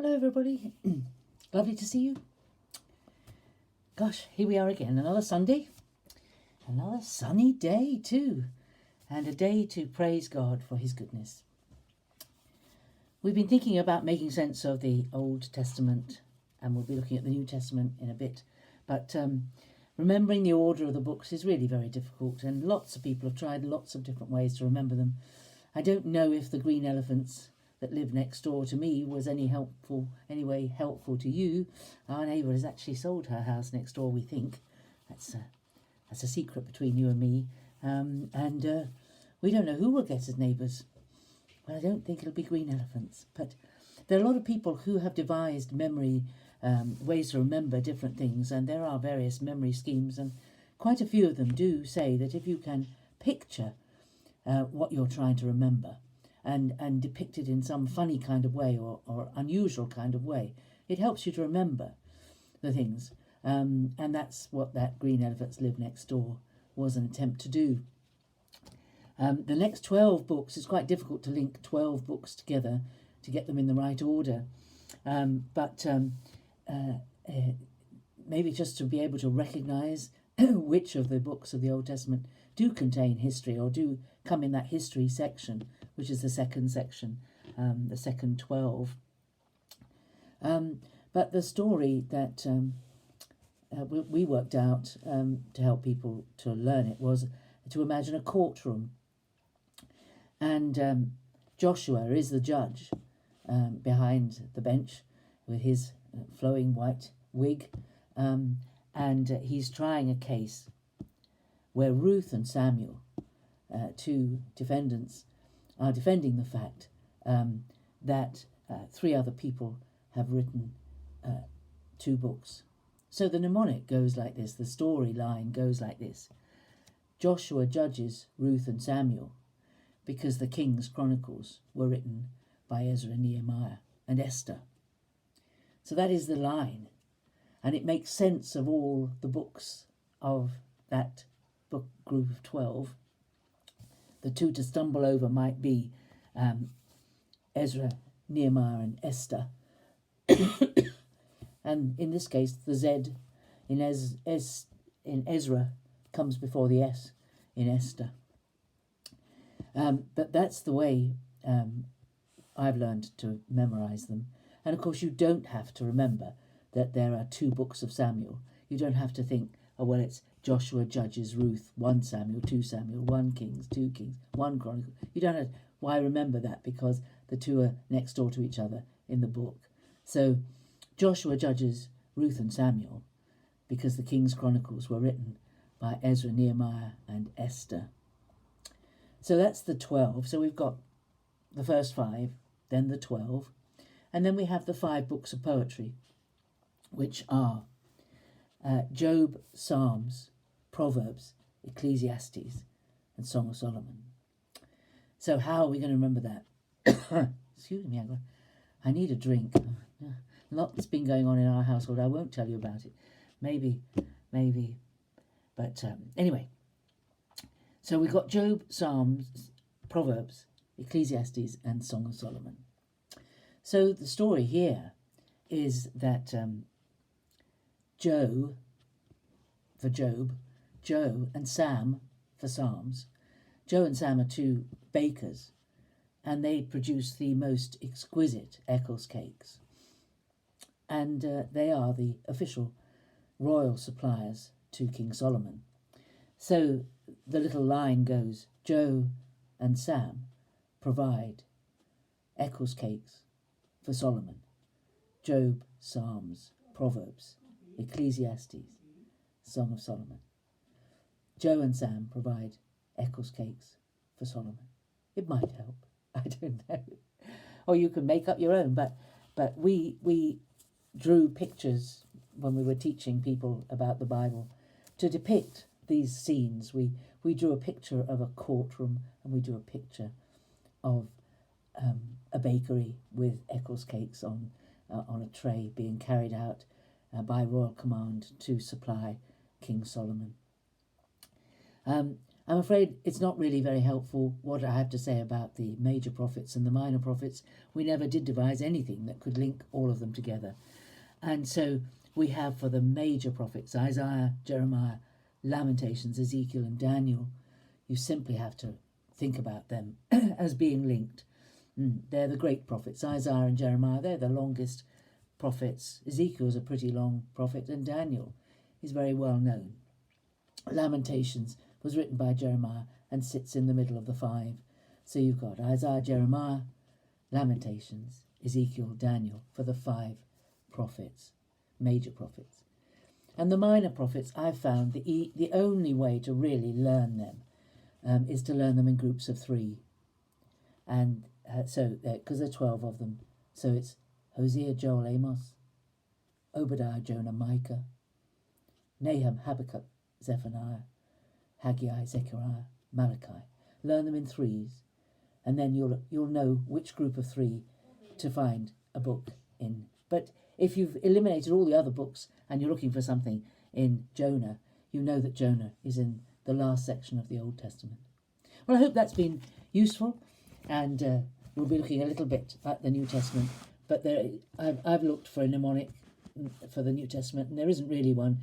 Hello everybody, lovely to see you. Gosh, here we are again, another Sunday, another sunny day too, and a day to praise God for his goodness. We've been thinking about making sense of the Old Testament, and we'll be looking at the New Testament in a bit, but remembering the order of the books is really very difficult, and lots of people have tried lots of different ways to remember them. I don't know if the green elephants that live next door to me was helpful to you. Our neighbour has actually sold her house next door, we think. That's a secret between you and me. And we don't know who will get as neighbours. Well, I don't think it'll be green elephants. But there are a lot of people who have devised memory ways to remember different things, and there are various memory schemes, and quite a few of them do say that if you can picture what you're trying to remember, and depict it in some funny kind of way or unusual kind of way, it helps you to remember the things. And that's what that Green Elephants Live Next Door was an attempt to do. The next 12 books, is quite difficult to link 12 books together to get them in the right order. But maybe just to be able to recognise which of the books of the Old Testament do contain history or do come in that history section, which is the second section, the second 12. But the story that we worked out to help people to learn it was to imagine a courtroom. And Joshua is the judge behind the bench with his flowing white wig, and he's trying a case where Ruth and Samuel, two defendants, are defending the fact that 3 other people have written 2 books. So the mnemonic goes like this, the storyline goes like this. Joshua judges Ruth and Samuel because the King's Chronicles were written by Ezra, Nehemiah, and Esther. So that is the line, and it makes sense of all the books of that book group of 12. The 2 to stumble over might be Ezra, Nehemiah, and Esther. And in this case, the Z in Ezra comes before the S in Esther. But that's the way I've learned to memorise them. And of course, you don't have to remember that there are 2 books of Samuel. You don't have to think, oh, well, it's Joshua, Judges, Ruth, 1 Samuel, 2 Samuel, 1 Kings, 2 Kings, 1 Chronicle. You don't have, why remember that? Because the 2 are next door to each other in the book. So Joshua, Judges, Ruth and Samuel, because the King's Chronicles were written by Ezra, Nehemiah and Esther. So that's the 12. So we've got the first 5, then the 12, and then we have the 5 books of poetry, which are Job, Psalms, Proverbs, Ecclesiastes, and Song of Solomon. So how are we going to remember that? Excuse me, I need a drink. Lots been going on in our household. I won't tell you about it. Maybe. But anyway. So we've got Job, Psalms, Proverbs, Ecclesiastes, and Song of Solomon. So the story here is that Joe for Job, Joe and Sam for Psalms. Joe and Sam are 2 bakers, and they produce the most exquisite Eccles cakes. And they are the official royal suppliers to King Solomon. So the little line goes, Joe and Sam provide Eccles cakes for Solomon. Job, Psalms, Proverbs, Ecclesiastes, Song of Solomon. Joe and Sam provide Eccles cakes for Solomon. It might help. I don't know. Or you can make up your own. But we drew pictures when we were teaching people about the Bible to depict these scenes. We drew a picture of a courtroom, and we drew a picture of a bakery with Eccles cakes on a tray being carried out by royal command to supply King Solomon. I'm afraid it's not really very helpful what I have to say about the major prophets and the minor prophets. We never did devise anything that could link all of them together. And so we have for the major prophets, Isaiah, Jeremiah, Lamentations, Ezekiel and Daniel, you simply have to think about them as being linked. They're the great prophets. Isaiah and Jeremiah, they're the longest prophets. Ezekiel's a pretty long prophet, and Daniel is very well known. Lamentations was written by Jeremiah and sits in the middle of the five. So you've got Isaiah, Jeremiah, Lamentations, Ezekiel, Daniel for the five prophets, major prophets. And the minor prophets, I've found the only way to really learn them is to learn them in groups of three. And because there are 12 of them. So it's Hosea, Joel, Amos, Obadiah, Jonah, Micah, Nahum, Habakkuk, Zephaniah, Haggai, Zechariah, Malachi. Learn them in threes, and then you'll know which group of three to find a book in. But if you've eliminated all the other books and you're looking for something in Jonah, you know that Jonah is in the last section of the Old Testament. Well, I hope that's been useful, and we'll be looking a little bit at the New Testament. But I've looked for a mnemonic for the New Testament, and there isn't really one.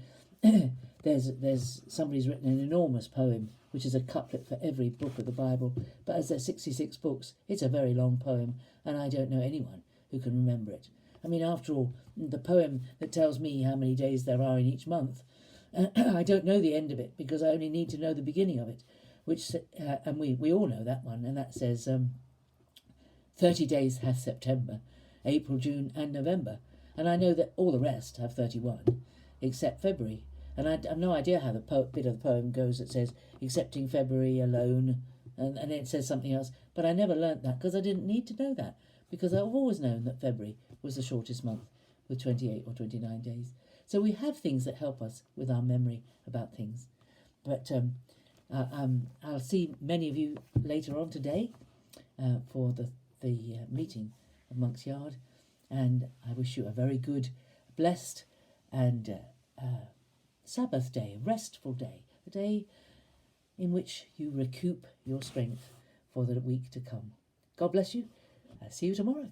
There's somebody's written an enormous poem, which is a couplet for every book of the Bible. But as there's 66 books, it's a very long poem, and I don't know anyone who can remember it. I mean, after all, the poem that tells me how many days there are in each month, I don't know the end of it because I only need to know the beginning of it, which and we all know that one, and that says 30 days hath September, April, June and November. And I know that all the rest have 31, except February. And I have no idea how the bit of the poem goes that says, excepting February alone, and then it says something else. But I never learnt that because I didn't need to know that, because I've always known that February was the shortest month with 28 or 29 days. So we have things that help us with our memory about things. But I'll see many of you later on today for the meeting of Monk's Yard. And I wish you a very good, blessed and Sabbath day, a restful day, a day in which you recoup your strength for the week to come. God bless you. See you tomorrow.